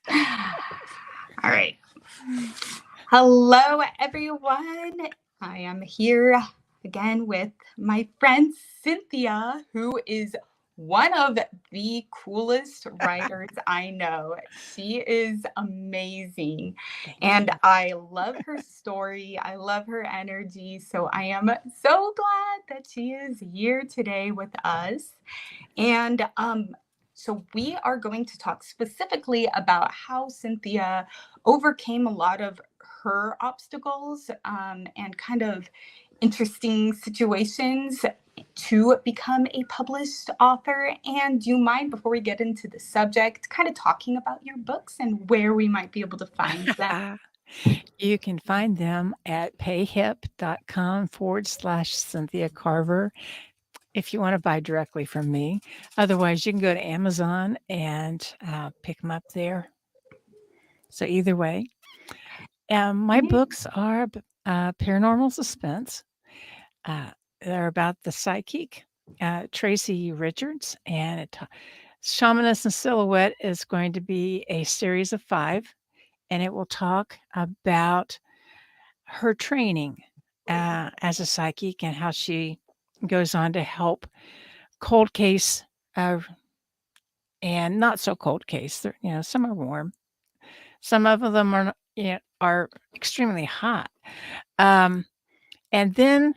All right. Hello, everyone. I am here again with my friend Cynthia, who is one of the coolest writers I know. She is amazing. Thank And you. I love her story. I love her energy. So I am so glad that she is here today with us. And so we are going to talk specifically about how Cynthia overcame a lot of her obstacles and kind of interesting situations to become a published author. And do you mind, before we get into the subject, kind of talking about your books and where we might be able to find them? You can find them at payhip.com/Cynthia Carver if you want to buy directly from me. Otherwise, you can go to Amazon and pick them up there. So, either way, my books are paranormal suspense. Uh, they're about the psychic, Tracy Richards, and Shamaness and Silhouette is going to be a series of 5, and it will talk about her training as a psychic and how she goes on to help cold case uh, and not so cold case. Some are warm, some of them are extremely hot. Um, and then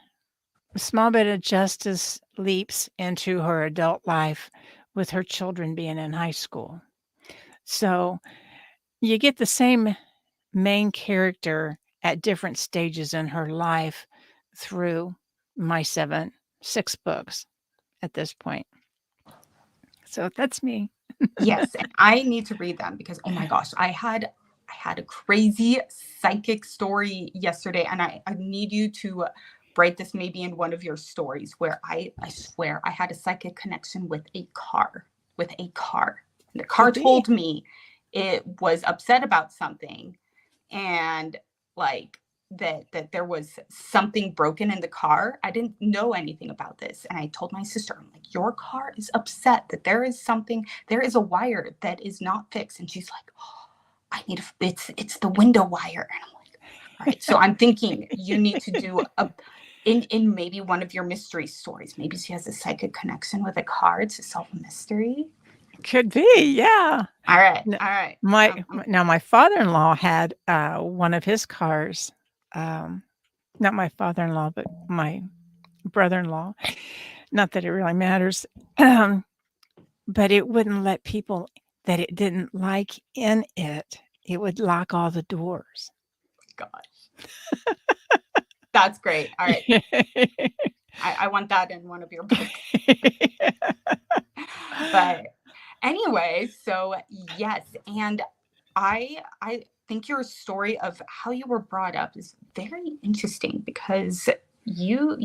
a small bit of justice leaps into her adult life with her children being in high school. So you get the same main character at different stages in her life through my 6 books at this point. So that's me. Yes, and I need to read them because oh my gosh, I had a crazy psychic story yesterday, and I need you to write this maybe in one of your stories where I swear I had a psychic connection with a car, with a car. The car Could be. told me it was upset about something, and like that there was something broken in the car. I didn't know anything about this, and I told my sister, I'm like, your car is upset, that there is something, there is a wire that is not fixed. And she's like, oh, it's the window wire. And I'm like, all right. So I'm thinking you need to do a in maybe one of your mystery stories. Maybe she has a psychic connection with a car to solve a mystery. Could be, yeah. All right, N all right. now my father-in-law had, one of his cars, um, not my father-in-law, but my brother-in-law, not that it really matters, um, but it wouldn't let people that it didn't like in it. It would lock all the doors. God, that's great. All right. I want that in one of your books. But anyway, so yes, and I think your story of how you were brought up is very interesting because you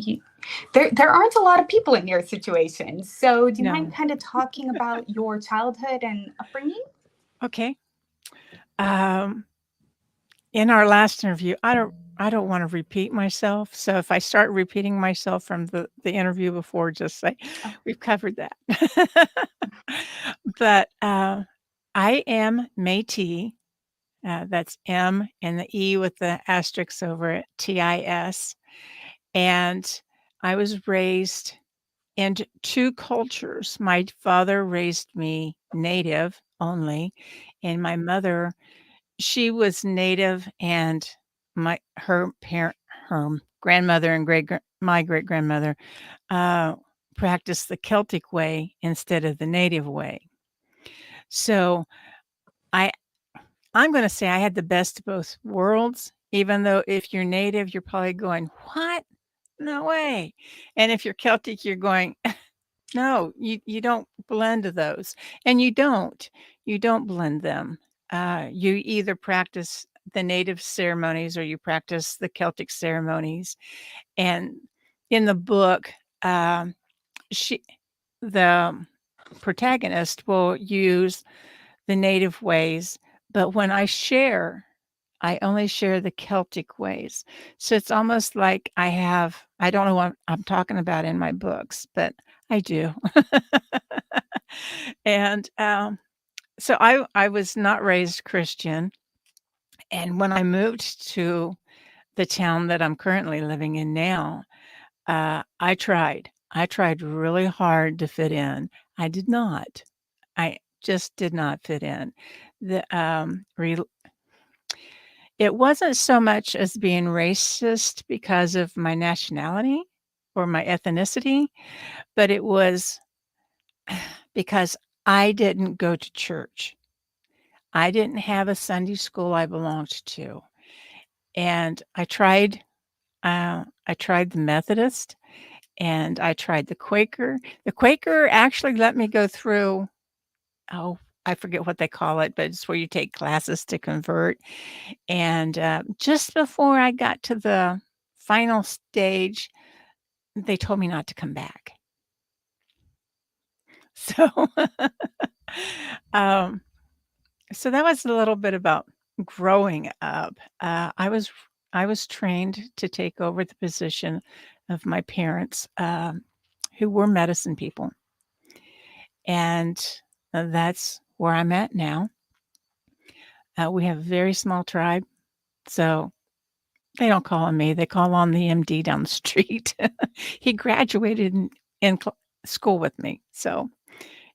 there aren't a lot of people in your situation. So do you mind No. kind of talking about your childhood and upbringing? Okay. Um, in our last interview, I don't wanna repeat myself, so if I start repeating myself from the interview before, just say, Oh, "We've covered that." But, I am Métis, that's M and the E with the asterisk over it, TIS, and I was raised in 2 cultures. My father raised me Native only, and my mother, she was Native, and her grandmother and my great-grandmother, uh, practiced the Celtic way instead of the Native way. So, I I'm gonna say I had the best of both worlds, even though if you're Native, you're probably going, "What? No way." And if you're Celtic, you're going, "No, you don't blend those." And you don't. You don't blend them. You either practice the Native ceremonies or you practice the Celtic ceremonies. And in the book, she the protagonist will use the Native ways, but when I only share the Celtic ways. So it's almost like I don't know what I'm talking about in my books, but I do. And, So I was not raised Christian, and when I moved to the town that I'm currently living in now, I tried. I tried really hard to fit in. I did not. I just did not fit in. The, rel It wasn't so much as being racist because of my nationality or my ethnicity, but it was because I didn't go to church. I didn't have a Sunday school I belonged to, and I tried the Methodist, and I tried the Quaker. The Quaker actually let me go through, oh, I forget what they call it, but it's where you take classes to convert, and, just before I got to the final stage, they told me not to come back. So, um, so that was a little bit about growing up. I was trained to take over the position of my parents, who were medicine people, and that's where I'm at now. We have a very small tribe, so they don't call on me. They call on the MD down the street. He graduated in school with me, so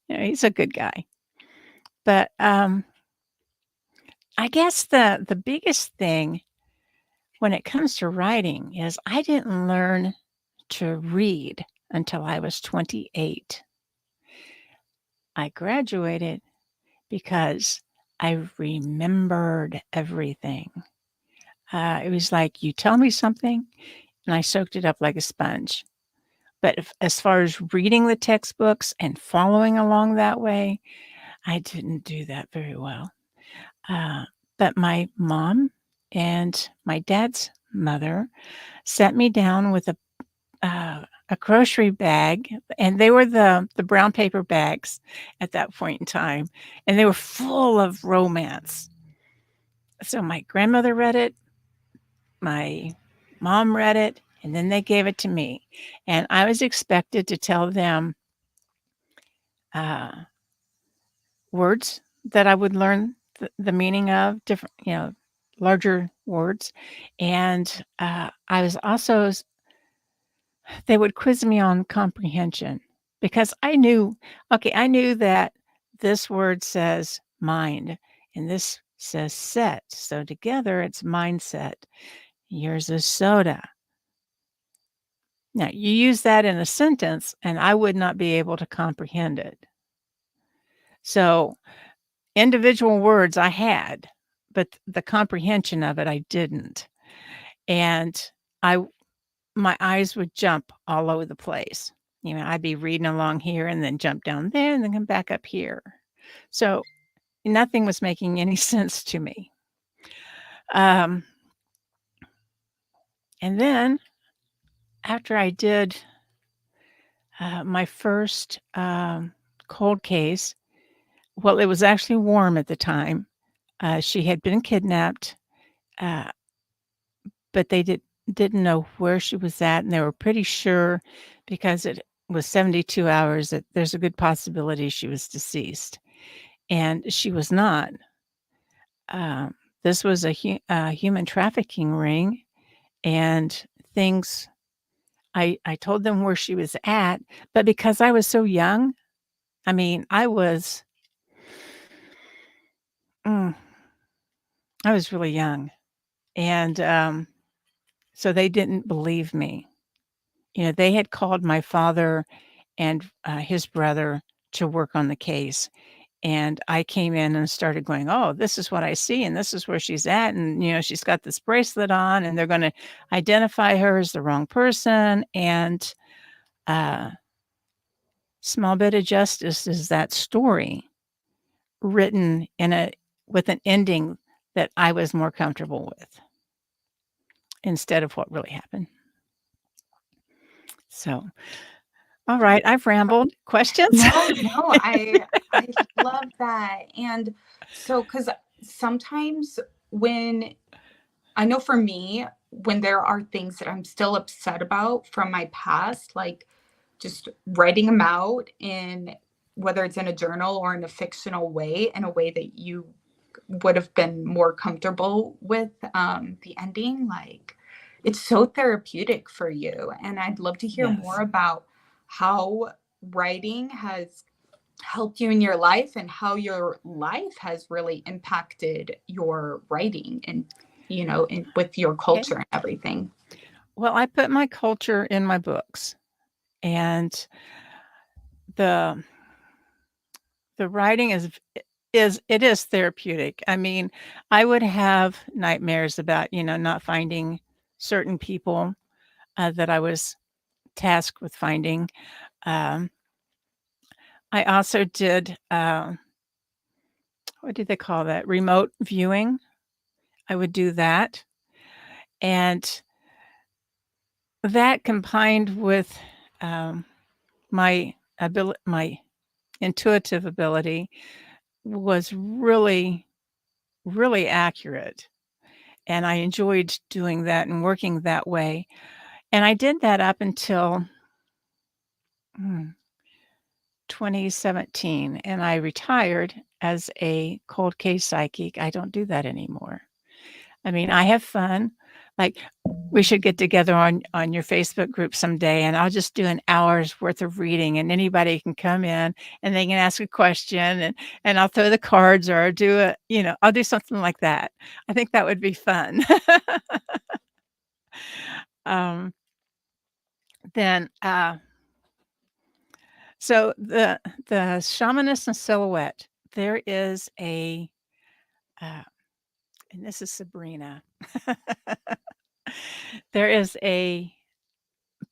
he's a good guy. But I guess the biggest thing when it comes to writing is I didn't learn to read until I was 28. I graduated because I remembered everything. It was like, you tell me something, and I soaked it up like a sponge. But as far as reading the textbooks and following along that way, I didn't do that very well. Uh, but my mom and my dad's mother sat me down with a grocery bag, and they were the brown paper bags at that point in time, and they were full of romance. So my grandmother read it, my mom read it, and then they gave it to me, and I was expected to tell them uh, words that I would learn the meaning of, different, larger words, and I was also they would quiz me on comprehension because I knew that this word says mind and this says set. So together it's mindset. Yours is soda. Now, you use that in a sentence and I would not be able to comprehend it. So, individual words I had, but the comprehension of it I didn't. And I my eyes would jump all over the place. I'd be reading along here and then jump down there and then come back up here. So nothing was making any sense to me. Um, and then after I did my first cold case, well, it was actually warm at the time. She had been kidnapped, uh, but they didn't know where she was at, and they were pretty sure because it was 72 hours that there's a good possibility she was deceased, and she was not. This was a human trafficking ring, and things. I told them where she was at, but because I was so young, I mean, mm, I was really young, and so they didn't believe me. They had called my father and his brother to work on the case. And I came in and started going, "Oh, this is what I see, and this is where she's at. And, she's got this bracelet on, and they're going to identify her as the wrong person." And uh, small bit of justice is that story written with an ending that I was more comfortable with instead of what really happened. So, all right, I've rambled. Questions? No, I love that. And so, because sometimes when I know for me, when there are things that I'm still upset about from my past, like just writing them out and whether it's in a journal or in a fictional way, in a way that you would have been more comfortable with the ending. Like, it's so therapeutic for you. And I'd love to hear more Yes. about how writing has helped you in your life and how your life has really impacted your writing and, with your Okay. culture and everything. Well, I put my culture in my books, and the the writing is therapeutic. I mean, I would have nightmares about, not finding certain people that I was tasked with finding. Um, I also did, what do they call that? Remote viewing. I would do that. And that combined with my intuitive ability was really, really accurate. And I enjoyed doing that and working that way. And I did that up until mm, 2017, and I retired as a cold case psychic. I don't do that anymore. I mean, I have fun. Like, we should get together on your Facebook group someday, and I'll just do an hour's worth of reading, and anybody can come in and they can ask a question, and I'll throw the cards, or I'll do something like that. I think that would be fun. um, then so the Shamanist and Silhouette, there is uh, and this is Sabrina. There is a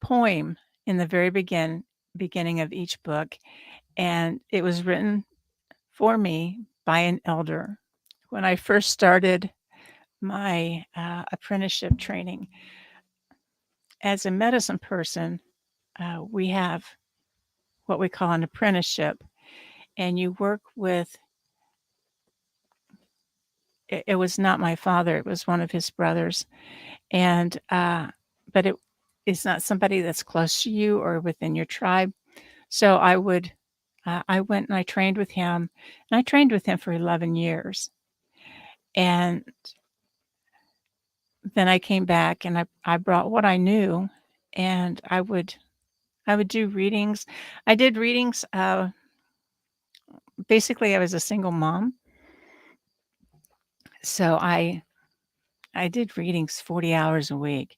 poem in the very beginning of each book, and it was written for me by an elder when I first started my apprenticeship training. As a medicine person, we have what we call an apprenticeship, and you work with it was not my father, it was one of his brothers, and, but it's not somebody that's close to you or within your tribe. So I went and I trained with him, and I trained with him for 11 years, and then I came back and I brought what I knew, and I would do readings. I did readings, basically, I was a single mom, so I did readings 40 hours a week.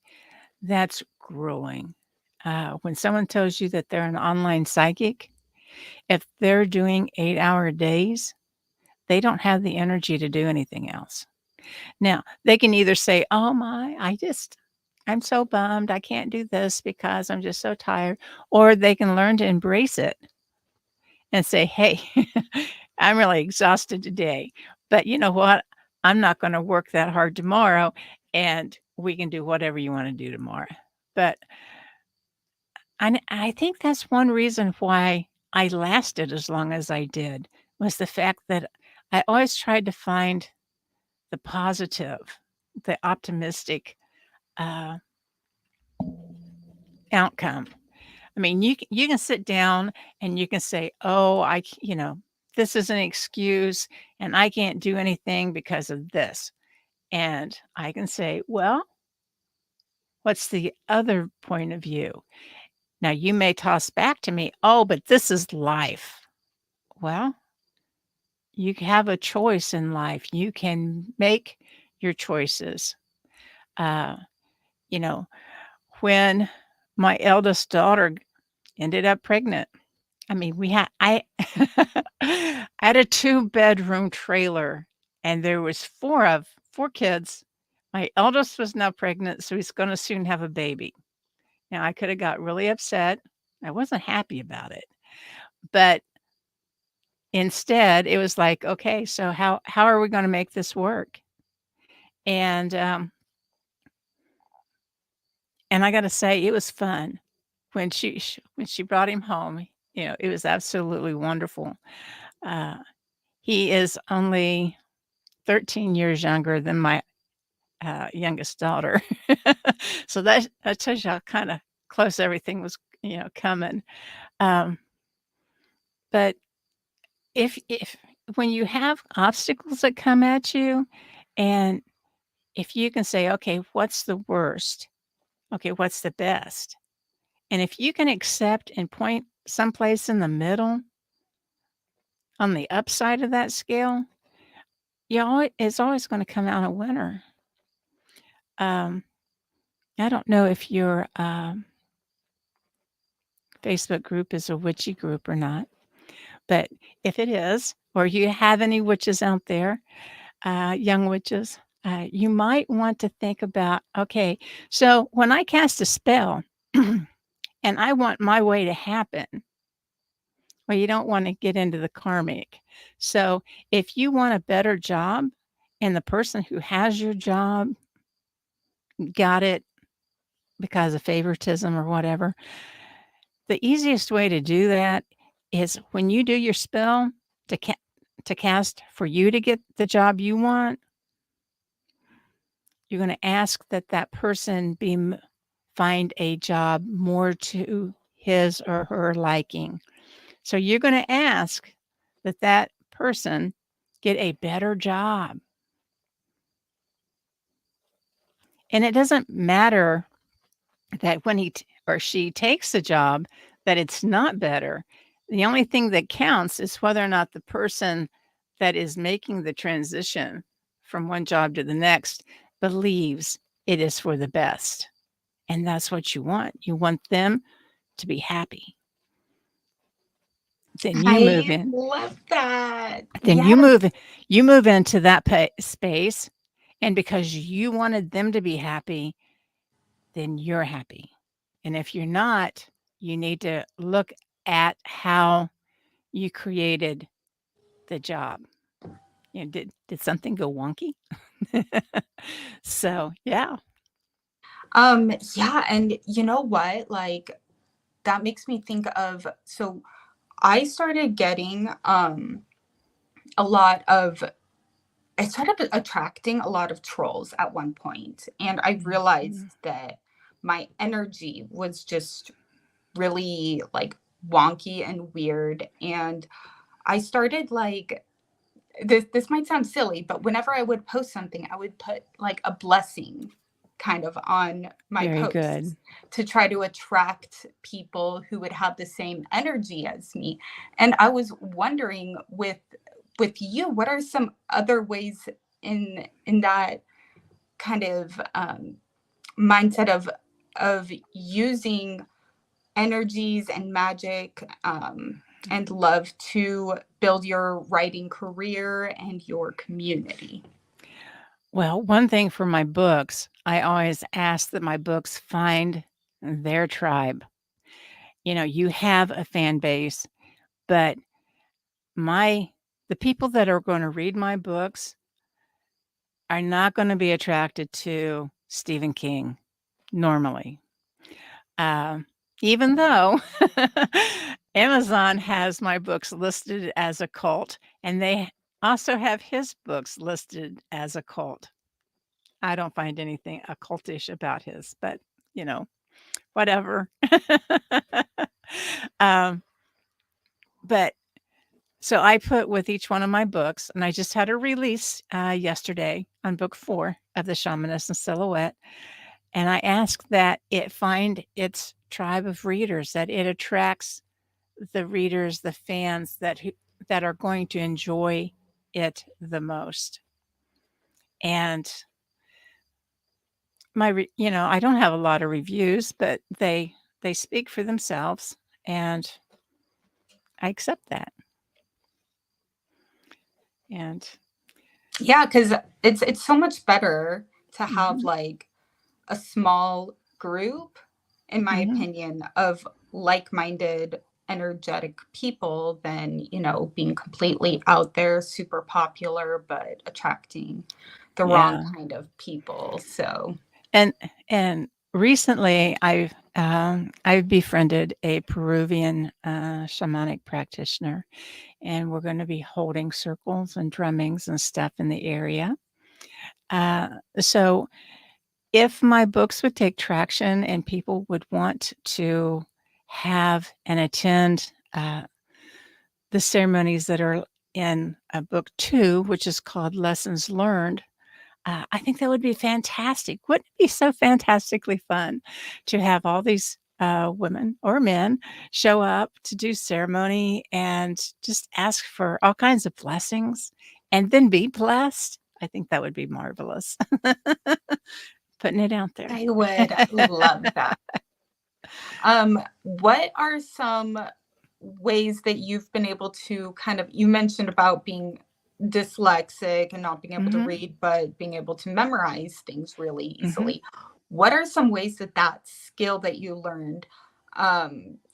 That's grueling. When someone tells you that they're an online psychic, if they're doing 8-hour days, they don't have the energy to do anything else. Now, they can either say, "Oh my, I'm so bummed. I can't do this because I'm just so tired," or they can learn to embrace it and say, "Hey, I'm really exhausted today, but you know what? I'm not going to work that hard tomorrow, and we can do whatever you want to do tomorrow." But I think that's one reason why I lasted as long as I did, was the fact that I always tried to find the positive, the optimistic, uh, outcome. I mean, you can sit down and you can say, "Oh, this is an excuse, and I can't do anything because of this." And I can say, "Well, what's the other point of view?" Now, you may toss back to me, "Oh, but this is life." Well, you have a choice in life. You can make your choices. Uh, you know, when my eldest daughter ended up pregnant, I mean, I I had a two-bedroom trailer, and there was 4 kids. My eldest was now pregnant, so he's gonna soon have a baby. Now, I coulda got really upset. I wasn't happy about it, but instead, it was like, "Okay, so how are we gonna make this work?" And, and I gotta say, it was fun. When she brought him home, it was absolutely wonderful. Uh, he is only 13 years younger than my, youngest daughter. So that tells you how kinda close everything was, coming. Um, but if when you have obstacles that come at you, and if you can say, "Okay, what's the worst? Okay, what's the best?" And if you can accept and point someplace in the middle on the upside of that scale, it's always gonna come out a winner. Um, I don't know if your, Facebook group is a witchy group or not, but if it is, or you have any witches out there, young witches, you might want to think about, okay, so when I cast a spell and I want my way to happen, well, you don't want to get into the karmic. So if you want a better job and the person who has your job got it because of favoritism or whatever, the easiest way to do that is when you do your spell to ca- to cast for you to get the job you want, you're going to ask that that person find a job more to his or her liking. So you're going to ask that that person get a better job. And it doesn't matter that when or she takes the job that it's not better. The only thing that counts is whether or not the person that is making the transition from one job to the next believes it is for the best. And that's what you want. You want them to be happy. Then you I move in. love that. Then Yes. you move into that space, and because you wanted them to be happy, then you're happy. And if you're not, you need to look at how you created the job. You know, did something go wonky? So, yeah. Yeah, and you know what? Like that makes me think of, so I started getting a lot of I started attracting a lot of trolls at one point, and I realized Mhm. that my energy was just really like wonky and weird. And I started like this might sound silly, but whenever I would post something, I would put like a blessing kind of on my Very posts good. to try to attract people who would have the same energy as me. And I was wondering with you, what are some other ways in that kind of mindset of using energies and magic and love to build your writing career and your community? Well, one thing for my books, I always ask that my books find their tribe. You know, you have a fan base, but my the people that are going to read my books are not going to be attracted to Stephen King normally. Um, Even though Amazon has my books listed as a cult, and they also have his books listed as a cult. I don't find anything occultish about his, but, you know, whatever. Um, but so I put with each one of my books, and I just had a release, yesterday on book 4 of The Shamaness and Silhouette, and I asked that it find its tribe of readers, that it attracts the readers, the fans that are going to enjoy it the most. And I don't have a lot of reviews, but they speak for themselves, and I accept that. And Yeah, because it's so much better to have mhm, like a small group, in my mhm, opinion, of like-minded, energetic people than, being completely out there, super popular, but attracting the wrong yeah. kind of people. So, And recently I've befriended a Peruvian, shamanic practitioner, and we're gonna be holding circles and drummings and stuff in the area. Uh, so if my books would take traction and people would want to have and attend, the ceremonies that are in book 2, which is called Lessons Learned, I think that would be fantastic. Wouldn't it be so fantastically fun to have all these women or men show up to do ceremony and just ask for all kinds of blessings and then be blessed? I think that would be marvelous. Putting it out there. I would love that. What are some ways that you've been able to kind of, you mentioned about being dyslexic and not being able to Mhm, read, but being able to memorize things really mhm. easily. What are some ways that that skill that you learned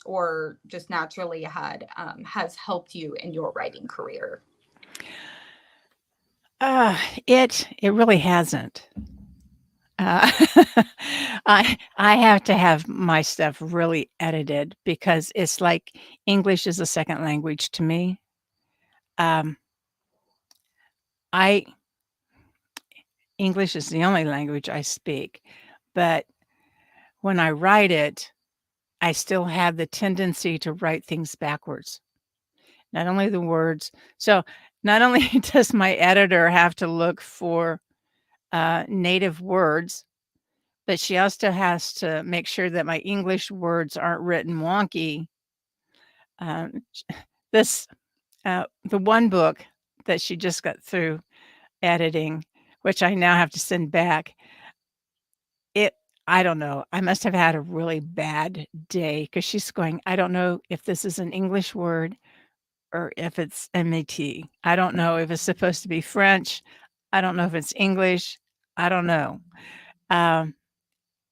or just naturally had has helped you in your writing career? Uh, it really hasn't. Uh, I have to have my stuff really edited because it's like English is a second language to me. Um, I English is the only language I speak, but when I write it, I still have the tendency to write things backwards. Not only the words, so not only does my editor have to look for native words, but she also has to make sure that my English words aren't written wonky. Sh this the one book that she just got through editing, which I now have to send back, it I don't know, I must have had a really bad day because she's going, "I don't know if this is an English word or if it's MAT. I don't know if it's supposed to be French. I don't know if it's English. I don't know." Um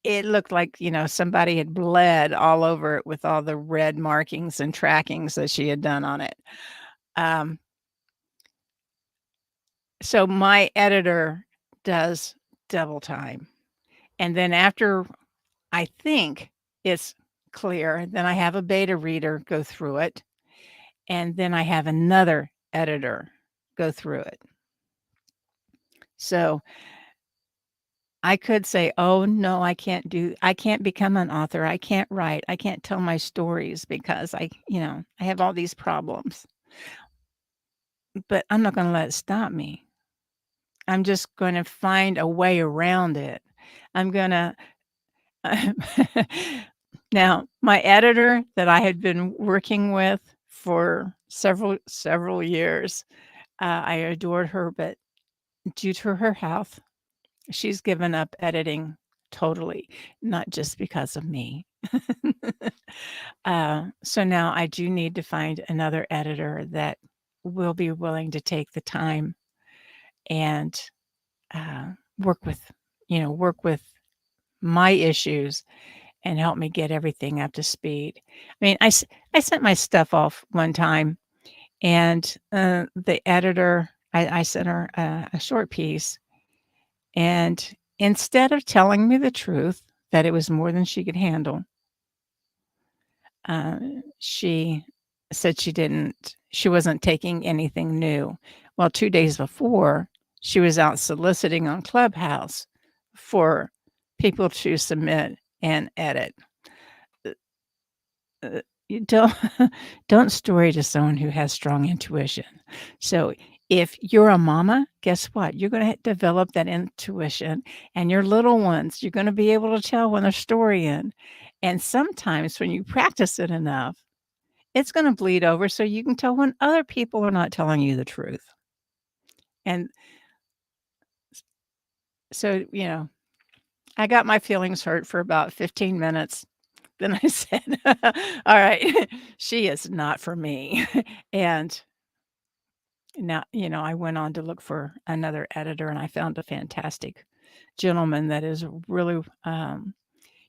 It looked like, somebody had bled all over it with all the red markings and trackings that she had done on it. Um, so my editor does double time, and then after I think it's clear, then I have a beta reader go through it, and then I have another editor go through it. So I could say, "Oh, no, I can't become an author. I can't write. I can't tell my stories because I have all these problems." But I'm not gonna let it stop me. I'm just gonna find a way around it. I'm gonna now, my editor that I had been working with for several years, I adored her, but due to her health, she's given up editing totally, not just because of me. So now I do need to find another editor that will be willing to take the time and, uh, work with work with my issues and help me get everything up to speed. I mean, I sent my stuff off one time, and, the editor I sent her a short piece, and instead of telling me the truth, that it was more than she could handle, uh, she said she wasn't taking anything new. Well, 2 days before, she was out soliciting on Clubhouse for people to submit and edit. Uh you don't don't story to someone who has strong intuition. So, if you're a mama, guess what? You're gonna develop that intuition, and your little ones, you're gonna be able to tell when they're storying. And sometimes when you practice it enough, it's gonna bleed over so you can tell when other people are not telling you the truth. And so, I got my feelings hurt for about 15 minutes. Then I said, "All right, she is not for me." And now, I went on to look for another editor, and I found a fantastic gentleman that is really,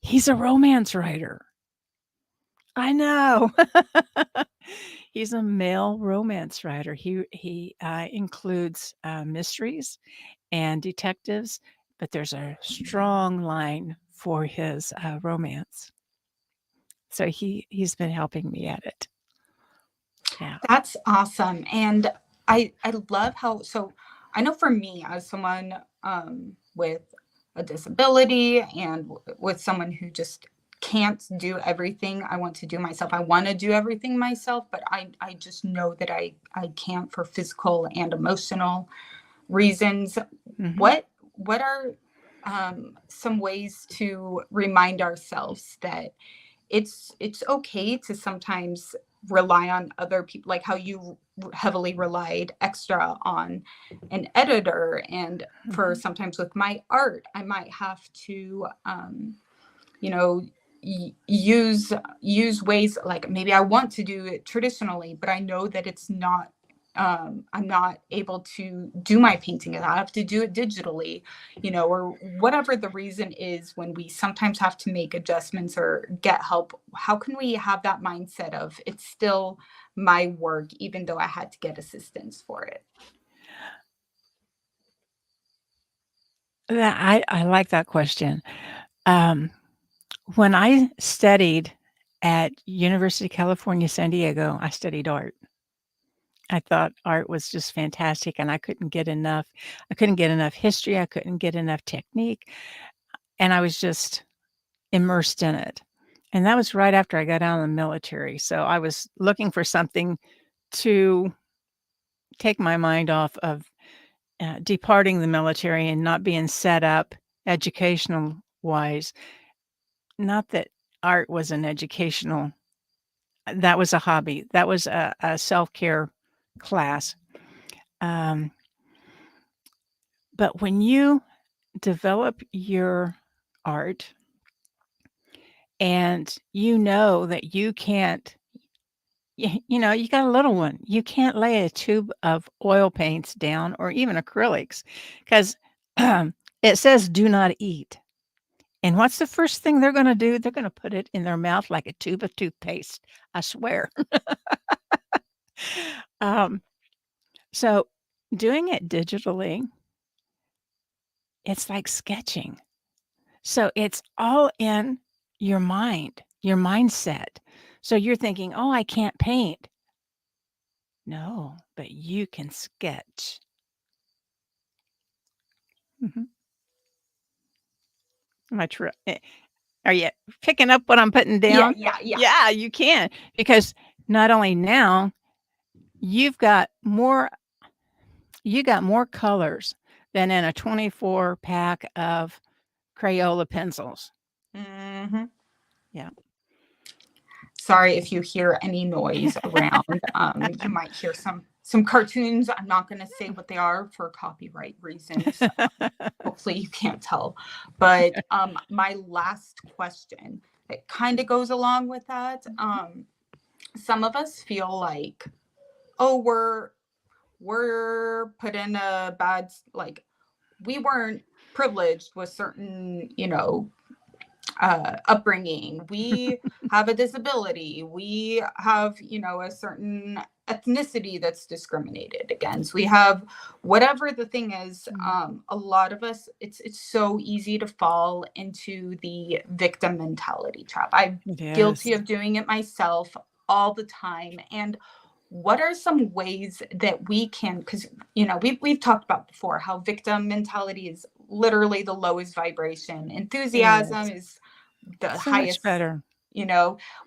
he's a romance writer. I know. He's a male romance writer. He includes, mysteries and detectives, but there's a strong line for his, romance. So he's been helping me at it. Yeah. That's awesome. And I love how, so I know for me as someone with a disability and with someone who just can't do everything I want to do myself. I want to do everything myself, but I just know that I can't for physical and emotional reasons. Hmm. What are some ways to remind ourselves that it's okay to sometimes rely on other people, like how you heavily relied extra on an editor, and for Hmm. sometimes with my art I might have to you know use ways, like maybe I want to do it traditionally but I know that it's not I'm not able to do my painting and I have to do it digitally, or whatever the reason is. When we sometimes have to make adjustments or get help, how can we have that mindset of it's still my work even though I had to get assistance for it? I like that question. Um, when I studied at University of California, San Diego, I studied art. I thought art was just fantastic, and I couldn't get enough. I couldn't get enough history. I couldn't get enough technique, and I was just immersed in it. And that was right after I got out of the military. So I was looking for something to take my mind off of departing the military and not being set up educational wise. Not that art was an educational, that was a hobby. That was a self care class. Um, but when you develop your art and you know that you can't, you got a little one, you can't lay a tube of oil paints down or even acrylics because it says do not eat. And what's the first thing they're going to do? They're going to put it in their mouth like a tube of toothpaste. I swear. um, so doing it digitally, it's like sketching. So it's all in your mind, your mindset. So you're thinking, oh, I can't paint. No, but you can sketch. Mhm. Am I true? Are you picking up what I'm putting Yeah, down? yeah, yeah. Yeah, you can. Because not only now, you've got more you got more colors than in a 24 pack of Crayola pencils. Hmm. Yeah. Sorry if you hear any noise around. You might hear some cartoons. I'm not going to say what they are for copyright reasons. Hopefully, you can't tell. But my last question, that kind of goes along with that. Some of us feel like, oh, we're put in a bad, like, we weren't privileged with certain, upbringing. We have a disability. We have, a certain ethnicity that's discriminated against. We have whatever the thing is. Mm. A lot of us, it's so easy to fall into the victim mentality trap. I'm Yes. guilty of doing it myself all the time. And what are some ways that we can, because we've talked about before how victim mentality is literally the lowest vibration, It enthusiasm is. is the So much highest. better.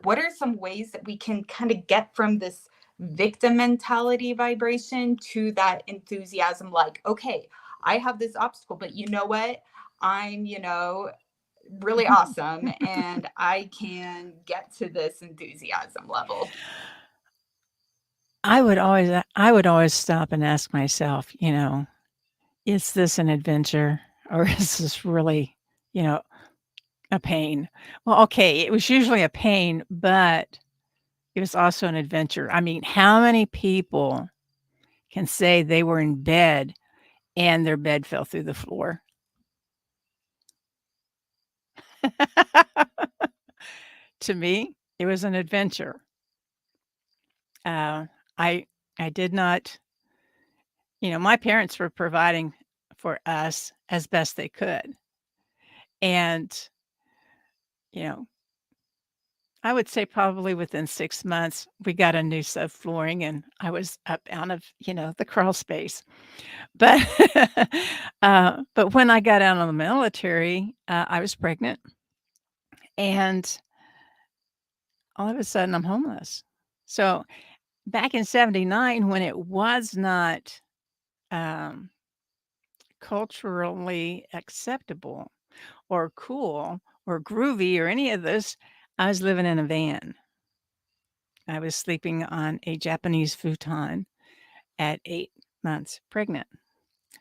What are some ways that we can kind of get from this victim mentality vibration to that enthusiasm, like, okay, I have this obstacle, but you know what, I'm really awesome and I can get to this enthusiasm level. I would always stop and ask myself, is this an adventure or is this really, you know, a pain? Well, okay, it was usually a pain, but it was also an adventure. I mean, how many people can say they were in bed and their bed fell through the floor? To me, it was an adventure. Uh, I I did not, my parents were providing for us as best they could. And, you know, I would say probably within 6 months, we got a new subflooring and I was up out of, the crawl space. But, but when I got out of the military, I was pregnant and all of a sudden I'm homeless. So back in 79, when it was not um, culturally acceptable or cool or groovy or any of this, I was living in a van. I was sleeping on a Japanese futon at 8 months pregnant.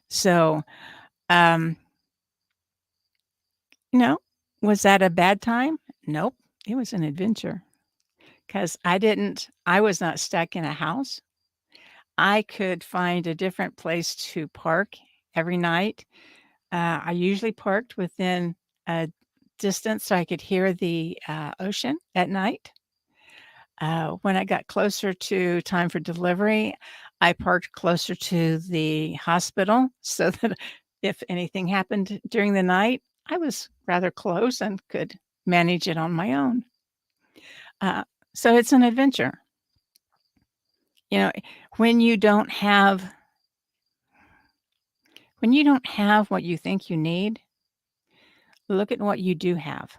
So, um, you know, was that a bad time? Nope. It was an adventure because I was not stuck in a house. I could find a different place to park every night. I usually parked within a distance so I could hear the ocean at night. When I got closer to time for delivery, I parked closer to the hospital so that if anything happened during the night, I was rather close and could manage it on my own. Uh, so it's an adventure. You know, when you don't have when you don't have what you think you need, look at what you do have.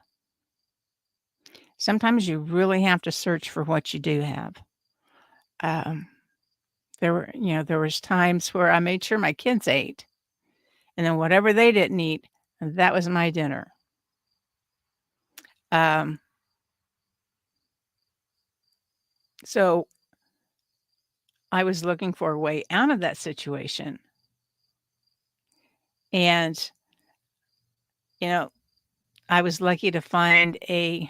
Sometimes you really have to search for what you do have. Um, there was times where I made sure my kids ate, and then whatever they didn't eat, that was my dinner. Um, so I was looking for a way out of that situation, and you know, I was lucky to find they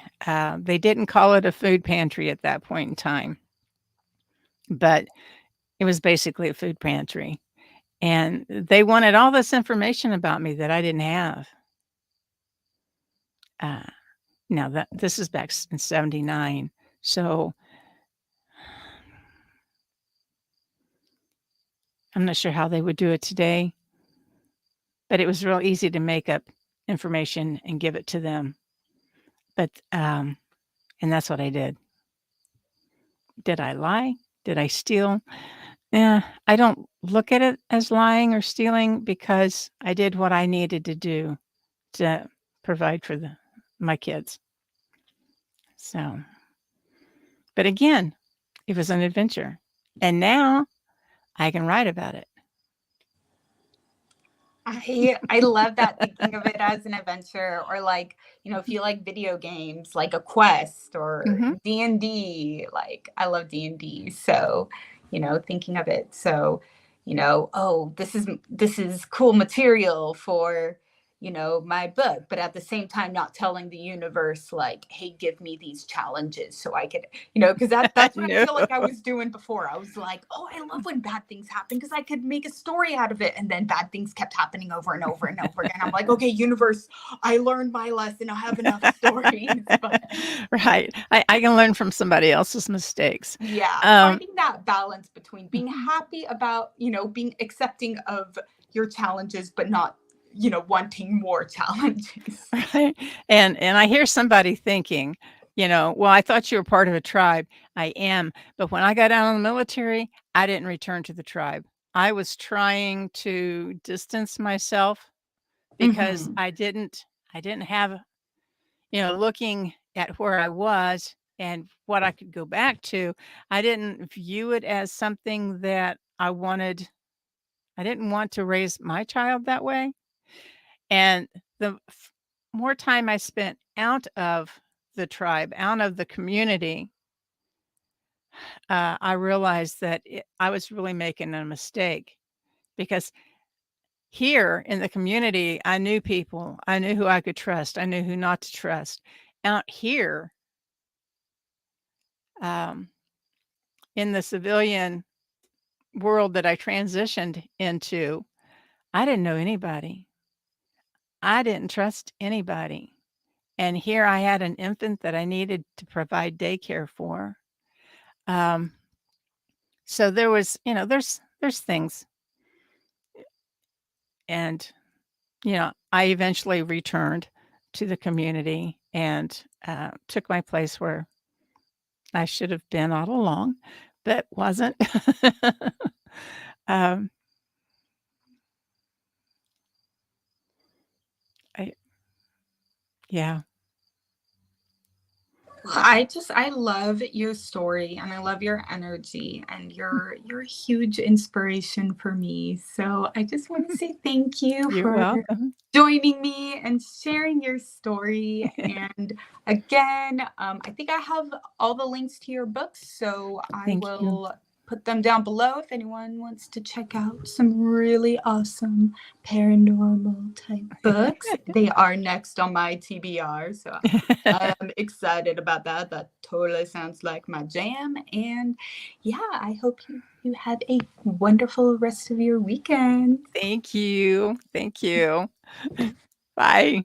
didn't call it a food pantry at that point in time, but it was basically a food pantry. And they wanted all this information about me that I didn't have. Uh, Now that this is back in 79. So I'm not sure how they would do it today, but it was real easy to make up information and give it to them. But, and that's what I did. Did I lie? Did I steal? Yeah, I don't look at it as lying or stealing because I did what I needed to do to provide for my kids. So, but again, it was an adventure. And now I can write about it. I love that, thinking of it as an adventure, or like, if you like video games, like a Quest or Mhm. D&D, like I love D&D. So, thinking of it. So, oh, this is cool material for, my book, but at the same time not telling the universe like, hey, give me these challenges so I could, because that's what I No. feel like I was doing before. I was like, oh, I love when bad things happen because I could make a story out of it. And then bad things kept happening over and over and over again. I'm like, okay, universe, I learned my lesson. I have enough stories. But Right. I can learn from somebody else's mistakes. yeah, Um, finding that balance between being mhm, happy about, being accepting of your challenges, but not, wanting more challenges. right? And I hear somebody thinking, "Well, I thought you were part of a tribe." I am, but when I got out of the military, I didn't return to the tribe. I was trying to distance myself because Hmm. I didn't have, looking at where I was and what I could go back to, I didn't view it as something that I didn't want to raise my child that way, and the more time I spent out of the tribe, out of the community, I realized that I was really making a mistake because here in the community, I knew people. I knew who I could trust. I knew who not to trust. Out here, um, in the civilian world that I transitioned into, I didn't know anybody. I didn't trust anybody. And here I had an infant that I needed to provide daycare for. Um, so there was, there's things, and I eventually returned to the community and took my place where I should have been all along, but wasn't. um, I, yeah, I love your story and I love your energy and you're a huge inspiration for me. So I just want to say thank you You're for welcome. joining me and sharing your story. And again, I think I have all the links to your books, so I Thank you. will put them down below if anyone wants to check out some really awesome paranormal type books. They are next on my TBR, so I am excited about that. That totally sounds like my jam. And yeah, I hope you have a wonderful rest of your weekend. Thank you. Thank you. Bye.